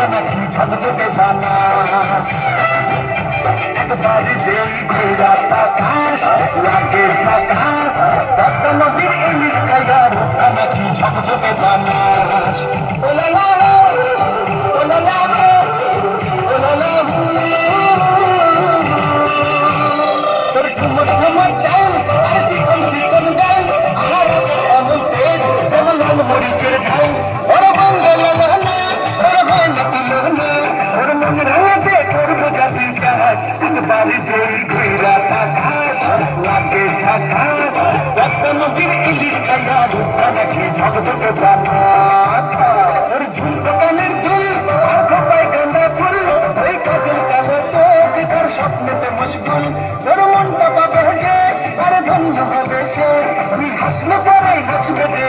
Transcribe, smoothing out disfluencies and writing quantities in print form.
রূপটা নাকি ঝকঝকে বানাস একবার যেই ঘোরাত আকাশ লাগে ঝাকাস পদ্মা নদীর ইলিশ খাইয়া রূপটা নাকি ঝকঝকে বানাস ওলালা ওলালা ওলালা তোর ঠুমর ঠুমর চাল আর চিকন চিকন গাল আর এমন তেজ যেন লাল মরিচের ঝাল ওর বঙ্গল লোনা ওর গয়না তুলোনা ওর মন রাঙাতে করবো জাতি চাষ একবারে যেই ঘুরা আকাশ লাগে ঝাকাস পদ্মা নদীর ইলিশ খাইয়া রূপটা নাকি ঝকঝকে বানাস তোর ঝুমকো কানের দুল আর খোপায় গাঁদা ফুল ওই কাজল কালো চোখ তোর স্বপ্নেতে মশগুল তোর মনটা পাবে যে আরে ধন্য হবে সে তুই হাসলে পরে হাসবে যে